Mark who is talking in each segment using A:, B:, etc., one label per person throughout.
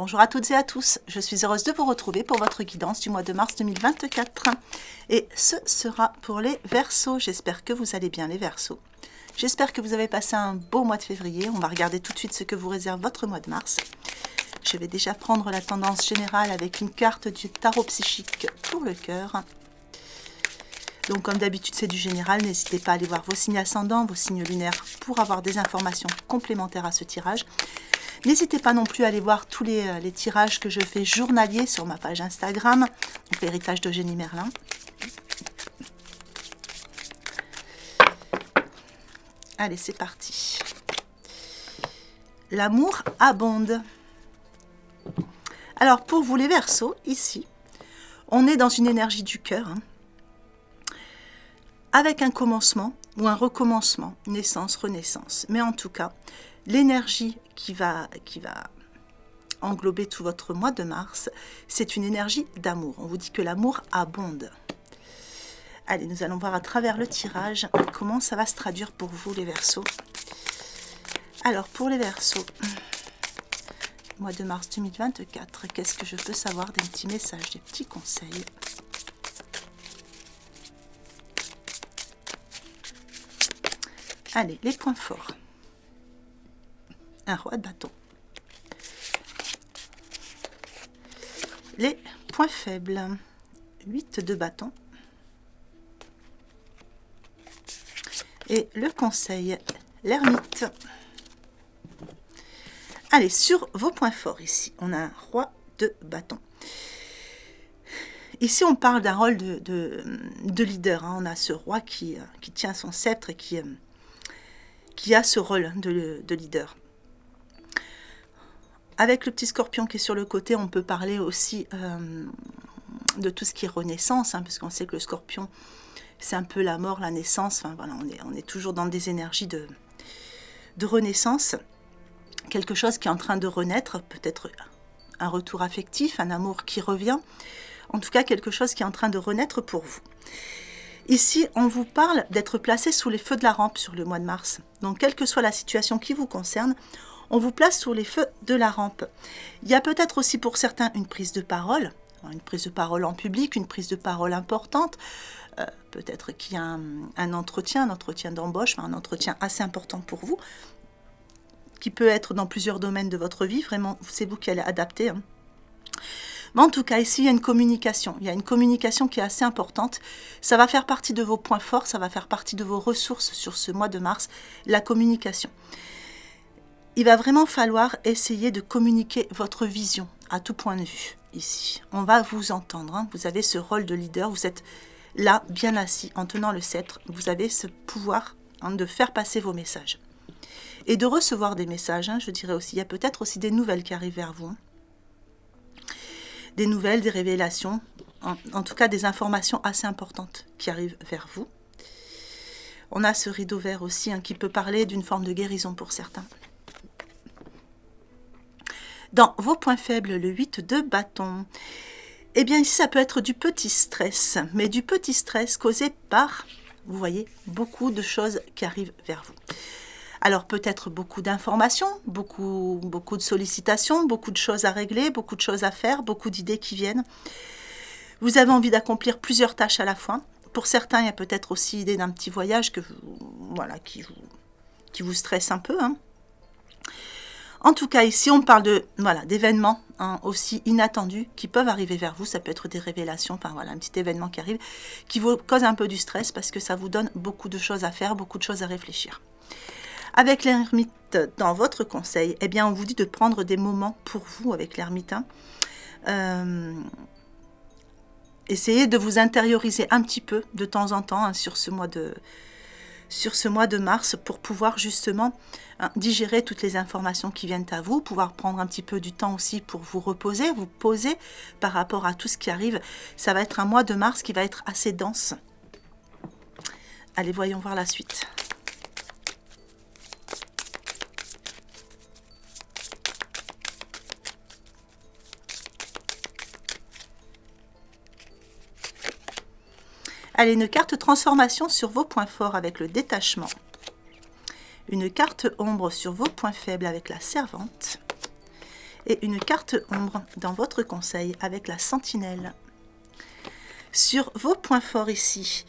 A: Bonjour à toutes et à tous, je suis heureuse de vous retrouver pour votre guidance du mois de mars 2024. Et ce sera pour les Verseaux. J'espère que vous allez bien les Verseaux. J'espère que vous avez passé un beau mois de février. On va regarder tout de suite ce que vous réserve votre mois de mars. Je vais déjà prendre la tendance générale avec une carte du tarot psychique pour le cœur. Donc comme d'habitude c'est du général, n'hésitez pas à aller voir vos signes ascendants, vos signes lunaires pour avoir des informations complémentaires à ce tirage. N'hésitez pas non plus à aller voir tous les tirages que je fais journaliers sur ma page Instagram, l'héritage d'Eugénie Merlin. Allez, c'est parti. L'amour abonde. Alors pour vous les Verseaux, ici, on est dans une énergie du cœur, avec un commencement ou un recommencement, naissance, renaissance. Mais en tout cas, l'énergie qui va englober tout votre mois de mars, c'est une énergie d'amour. On vous dit que l'amour abonde. Allez, nous allons voir à travers le tirage comment ça va se traduire pour vous les Verseaux. Alors pour les Verseaux, mois de mars 2024, qu'est-ce que je peux savoir des petits messages, des petits conseils? Allez, les points forts. Un roi de bâton. Les points faibles. 8 de bâton. Et le conseil, l'ermite. Allez, sur vos points forts ici, on a un roi de bâton. Ici, on parle d'un rôle de leader. On a ce roi qui tient son sceptre et qui a ce rôle de leader. Avec le petit scorpion qui est sur le côté, on peut parler aussi de tout ce qui est renaissance, parce qu'on sait que le scorpion, c'est un peu la mort, la naissance. Enfin, voilà, on est toujours dans des énergies de renaissance. Quelque chose qui est en train de renaître, peut-être un retour affectif, un amour qui revient. En tout cas, quelque chose qui est en train de renaître pour vous. Ici, on vous parle d'être placé sous les feux de la rampe sur le mois de mars. Donc, quelle que soit la situation qui vous concerne, on vous place sous les feux de la rampe. Il y a peut-être aussi pour certains une prise de parole en public, une prise de parole importante. Peut-être qu'il y a un entretien d'embauche, un entretien assez important pour vous, qui peut être dans plusieurs domaines de votre vie. Vraiment, c'est vous qui allez adapter. Mais en tout cas, ici, il y a une communication. Il y a une communication qui est assez importante. Ça va faire partie de vos points forts, ça va faire partie de vos ressources sur ce mois de mars, la communication. Il va vraiment falloir essayer de communiquer votre vision à tout point de vue ici. On va vous entendre. Vous avez ce rôle de leader. Vous êtes là, bien assis, en tenant le sceptre. Vous avez ce pouvoir de faire passer vos messages. Et de recevoir des messages, je dirais aussi. Il y a peut-être aussi des nouvelles qui arrivent vers vous. Des nouvelles, des révélations. En tout cas, des informations assez importantes qui arrivent vers vous. On a ce rideau vert aussi qui peut parler d'une forme de guérison pour certains. Dans vos points faibles, le 8 de bâton, eh bien ici ça peut être du petit stress, mais du petit stress causé par, vous voyez, beaucoup de choses qui arrivent vers vous. Alors peut-être beaucoup d'informations, beaucoup de sollicitations, beaucoup de choses à régler, beaucoup de choses à faire, beaucoup d'idées qui viennent. Vous avez envie d'accomplir plusieurs tâches à la fois. Pour certains, il y a peut-être aussi l'idée d'un petit voyage qui vous stresse un peu. En tout cas, ici, on parle d'événements aussi inattendus qui peuvent arriver vers vous. Ça peut être des révélations, un petit événement qui arrive, qui vous cause un peu du stress parce que ça vous donne beaucoup de choses à faire, beaucoup de choses à réfléchir. Avec l'ermite dans votre conseil, eh bien, on vous dit de prendre des moments pour vous avec l'ermite. Essayez de vous intérioriser un petit peu de temps en temps sur ce mois de mars pour pouvoir justement digérer toutes les informations qui viennent à vous, pouvoir prendre un petit peu du temps aussi pour vous reposer, vous poser par rapport à tout ce qui arrive. Ça va être un mois de mars qui va être assez dense. Allez, voyons voir la suite. Allez, une carte transformation sur vos points forts avec le détachement. Une carte ombre sur vos points faibles avec la servante. Et une carte ombre dans votre conseil avec la sentinelle. Sur vos points forts ici,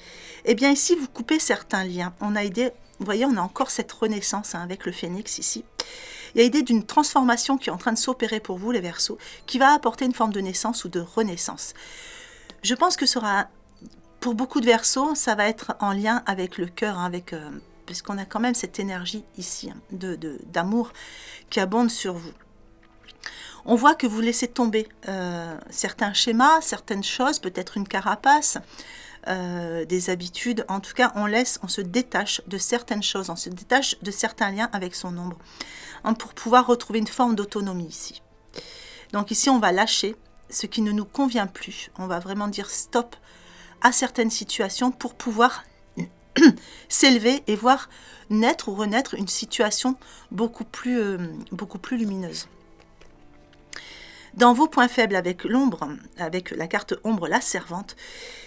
A: eh bien ici vous coupez certains liens. On a idée, vous voyez, on a encore cette renaissance hein, avec le phénix ici. Il y a idée d'une transformation qui est en train de s'opérer pour vous les Verseaux, qui va apporter une forme de naissance ou de renaissance. Je pense que pour beaucoup de Verseaux, ça va être en lien avec le cœur, hein, puisqu'on a quand même cette énergie ici hein, d'amour qui abonde sur vous. On voit que vous laissez tomber certains schémas, certaines choses, peut-être une carapace, des habitudes. En tout cas, on se détache de certaines choses, on se détache de certains liens avec son ombre, hein, pour pouvoir retrouver une forme d'autonomie ici. Donc ici, on va lâcher ce qui ne nous convient plus. On va vraiment dire stop à certaines situations pour pouvoir s'élever et voir naître ou renaître une situation beaucoup plus lumineuse. Dans vos points faibles avec l'ombre, avec la carte ombre, la servante,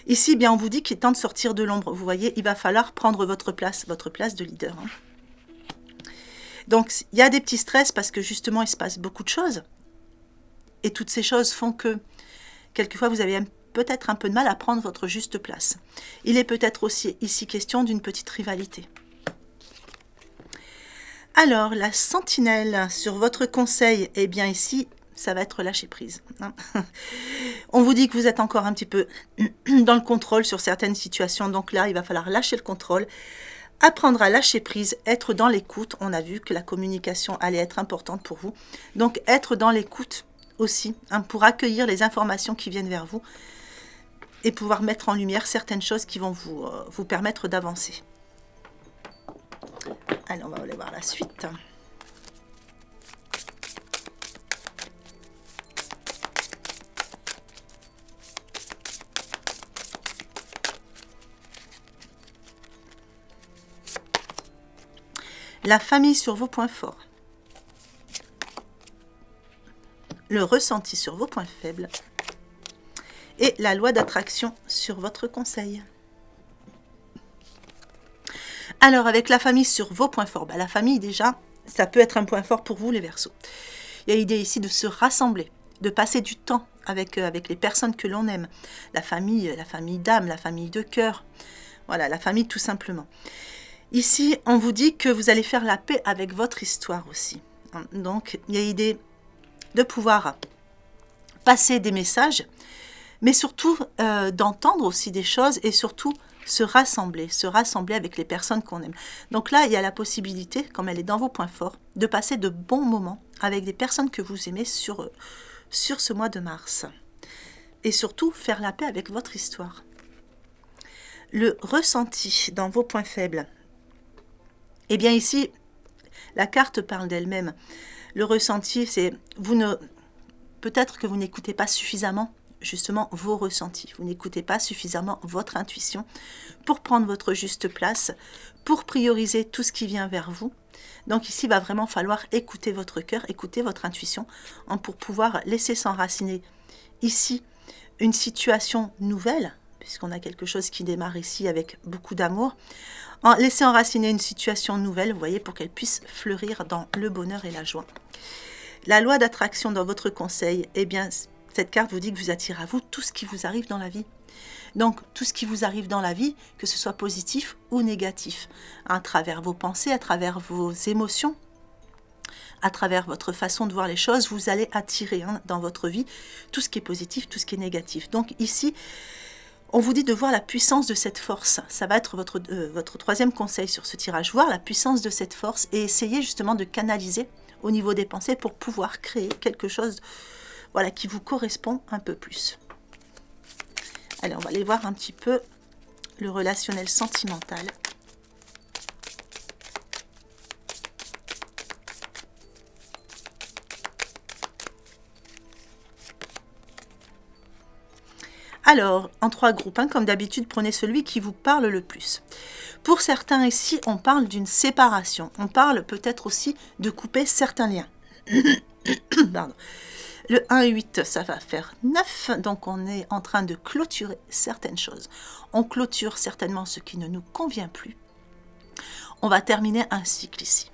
A: ici, bien, on vous dit qu'il est temps de sortir de l'ombre. Vous voyez, il va falloir prendre votre place de leader. Hein. Donc, il y a des petits stress parce que justement, il se passe beaucoup de choses. Et toutes ces choses font que, quelquefois, vous avez peut-être un peu de mal à prendre votre juste place. Il est peut-être aussi ici question d'une petite rivalité. Alors, la sentinelle sur votre conseil, eh bien ici, ça va être lâcher prise. Hein. On vous dit que vous êtes encore un petit peu dans le contrôle sur certaines situations. Donc là, il va falloir lâcher le contrôle, apprendre à lâcher prise, être dans l'écoute. On a vu que la communication allait être importante pour vous. Donc être dans l'écoute aussi, hein, pour accueillir les informations qui viennent vers vous et pouvoir mettre en lumière certaines choses qui vont vous permettre d'avancer. Allez, on va aller voir la suite. La famille sur vos points forts. Le ressenti sur vos points faibles. Et la loi d'attraction sur votre conseil. Alors, avec la famille sur vos points forts, la famille déjà, ça peut être un point fort pour vous les Verseaux. Il y a l'idée ici de se rassembler, de passer du temps avec les personnes que l'on aime. La famille d'âme, la famille de cœur. Voilà, la famille tout simplement. Ici, on vous dit que vous allez faire la paix avec votre histoire aussi. Donc, il y a l'idée de pouvoir passer des messages, mais surtout d'entendre aussi des choses et surtout se rassembler avec les personnes qu'on aime. Donc là, il y a la possibilité, comme elle est dans vos points forts, de passer de bons moments avec des personnes que vous aimez sur ce mois de mars. Et surtout, faire la paix avec votre histoire. Le ressenti dans vos points faibles. Eh bien ici, la carte parle d'elle-même. Le ressenti, c'est peut-être que vous n'écoutez pas suffisamment justement vos ressentis. Vous n'écoutez pas suffisamment votre intuition pour prendre votre juste place, pour prioriser tout ce qui vient vers vous. Donc ici, il va vraiment falloir écouter votre cœur, écouter votre intuition pour pouvoir laisser s'enraciner ici une situation nouvelle, puisqu'on a quelque chose qui démarre ici avec beaucoup d'amour. Laissez enraciner une situation nouvelle, vous voyez, pour qu'elle puisse fleurir dans le bonheur et la joie. La loi d'attraction dans votre conseil, eh bien, cette carte vous dit que vous attirez à vous tout ce qui vous arrive dans la vie. Donc, tout ce qui vous arrive dans la vie, que ce soit positif ou négatif, à travers vos pensées, à travers vos émotions, à travers votre façon de voir les choses, vous allez attirer dans votre vie tout ce qui est positif, tout ce qui est négatif. Donc ici, on vous dit de voir la puissance de cette force. Ça va être votre troisième conseil sur ce tirage. Voir la puissance de cette force et essayer justement de canaliser au niveau des pensées pour pouvoir créer quelque chose qui vous correspond un peu plus. Allez, on va aller voir un petit peu le relationnel sentimental. Alors, en 3 groupes, comme d'habitude, prenez celui qui vous parle le plus. Pour certains ici, on parle d'une séparation. On parle peut-être aussi de couper certains liens. Pardon. Le 1 et 8, ça va faire 9, donc on est en train de clôturer certaines choses. On clôture certainement ce qui ne nous convient plus. On va terminer un cycle ici.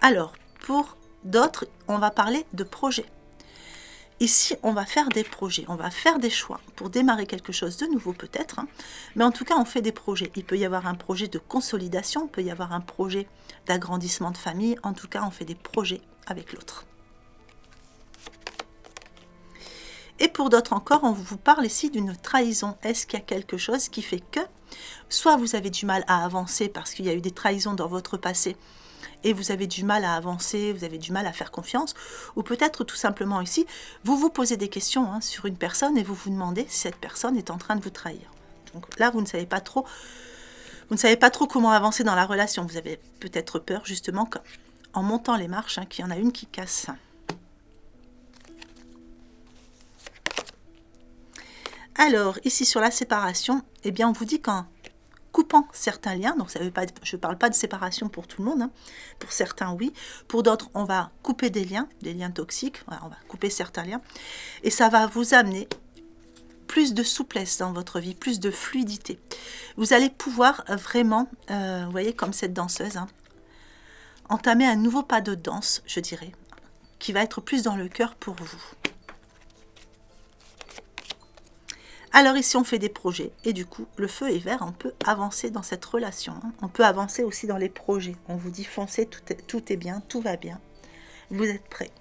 A: Alors, pour d'autres, on va parler de projets. Ici, on va faire des projets, on va faire des choix pour démarrer quelque chose de nouveau peut-être, hein. Mais en tout cas, on fait des projets. Il peut y avoir un projet de consolidation, il peut y avoir un projet d'agrandissement de famille. En tout cas, on fait des projets avec l'autre. Et pour d'autres encore, on vous parle ici d'une trahison. Est-ce qu'il y a quelque chose qui fait que, soit vous avez du mal à avancer parce qu'il y a eu des trahisons dans votre passé, et vous avez du mal à avancer, vous avez du mal à faire confiance, ou peut-être tout simplement ici, vous vous posez des questions hein, sur une personne et vous vous demandez si cette personne est en train de vous trahir. Donc là, vous ne savez pas trop comment avancer dans la relation. Vous avez peut-être peur justement qu'en montant les marches, hein, qu'il y en a une qui casse. Alors, ici sur la séparation, eh bien on vous dit qu'en coupant certains liens, donc ça veut pas, je ne parle pas de séparation pour tout le monde, hein. Pour certains oui, pour d'autres on va couper des liens toxiques, voilà, on va couper certains liens, et ça va vous amener plus de souplesse dans votre vie, plus de fluidité. Vous allez pouvoir vraiment, vous voyez comme cette danseuse, hein, entamer un nouveau pas de danse, je dirais, qui va être plus dans le cœur pour vous. Alors ici, on fait des projets et du coup, le feu est vert, on peut avancer dans cette relation. Hein. On peut avancer aussi dans les projets. On vous dit foncez, tout est bien, tout va bien. Vous êtes prêts.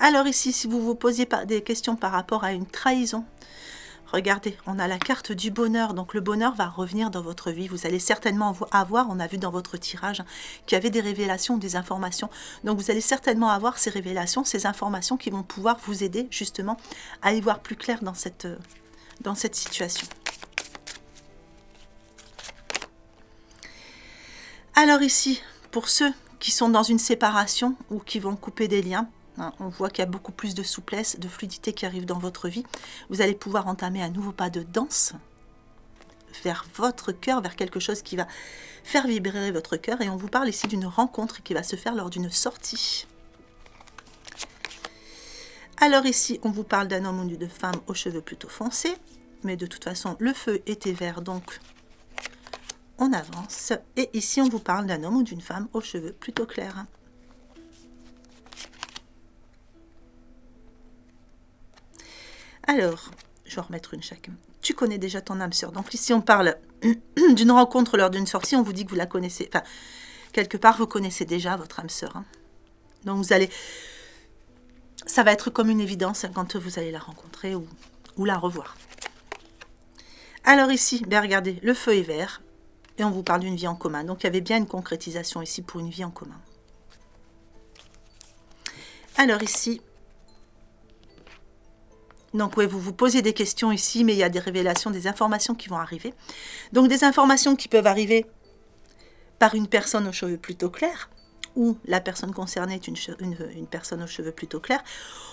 A: Alors ici, si vous vous posiez des questions par rapport à une trahison, regardez, on a la carte du bonheur. Donc le bonheur va revenir dans votre vie. Vous allez certainement avoir, on a vu dans votre tirage, hein, qu'il y avait des révélations, des informations. Donc vous allez certainement avoir ces révélations, ces informations qui vont pouvoir vous aider justement à y voir plus clair dans cette situation. Alors ici, pour ceux qui sont dans une séparation ou qui vont couper des liens, on voit qu'il y a beaucoup plus de souplesse, de fluidité qui arrive dans votre vie. Vous allez pouvoir entamer un nouveau pas de danse vers votre cœur, vers quelque chose qui va faire vibrer votre cœur. Et on vous parle ici d'une rencontre qui va se faire lors d'une sortie. Alors ici, on vous parle d'un homme ou d'une femme aux cheveux plutôt foncés. Mais de toute façon, le feu était vert, donc on avance. Et ici, on vous parle d'un homme ou d'une femme aux cheveux plutôt clairs. Alors, je vais en remettre une chacun. Tu connais déjà ton âme sœur. Donc ici, on parle d'une rencontre lors d'une sortie. On vous dit que vous la connaissez. Enfin, quelque part, vous connaissez déjà votre âme sœur. Hein. Donc vous allez... Ça va être comme une évidence quand vous allez la rencontrer ou la revoir. Alors ici, ben regardez, le feu est vert. Et on vous parle d'une vie en commun. Donc il y avait bien une concrétisation ici pour une vie en commun. Alors ici... Donc oui, vous vous posez des questions ici, mais il y a des révélations, des informations qui vont arriver. Donc des informations qui peuvent arriver par une personne aux cheveux plutôt clairs, ou la personne concernée est une personne aux cheveux plutôt clairs.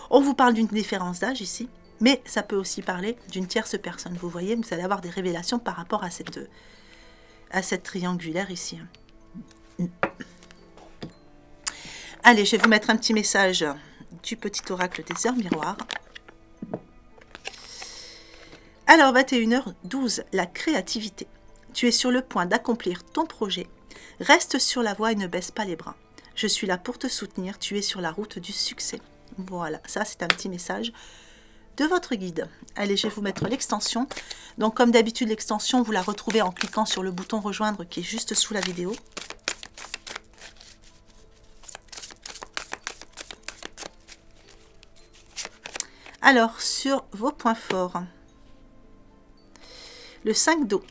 A: On vous parle d'une différence d'âge ici, mais ça peut aussi parler d'une tierce personne. Vous voyez, vous allez avoir des révélations par rapport à cette triangulaire ici. Allez, je vais vous mettre un petit message du petit oracle des heures miroirs. Alors, 21h12, la créativité. Tu es sur le point d'accomplir ton projet. Reste sur la voie et ne baisse pas les bras. Je suis là pour te soutenir. Tu es sur la route du succès. Voilà, ça c'est un petit message de votre guide. Allez, je vais vous mettre l'extension. Donc, comme d'habitude, l'extension, vous la retrouvez en cliquant sur le bouton rejoindre qui est juste sous la vidéo. Alors, sur vos points forts. Le 5 d'eau.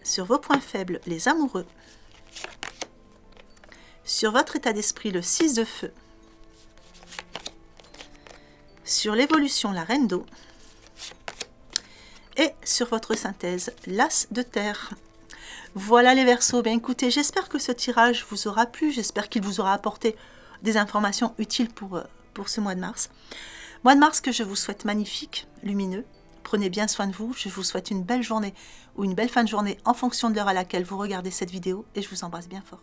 A: Sur vos points faibles, les amoureux. Sur votre état d'esprit, le 6 de feu. Sur l'évolution, la reine d'eau. Et sur votre synthèse, l'as de terre. Voilà les Verseaux. Bien écoutez, j'espère que ce tirage vous aura plu. J'espère qu'il vous aura apporté des informations utiles pour ce mois de mars. Mois de mars que je vous souhaite magnifique, lumineux. Prenez bien soin de vous. Je vous souhaite une belle journée ou une belle fin de journée en fonction de l'heure à laquelle vous regardez cette vidéo et je vous embrasse bien fort.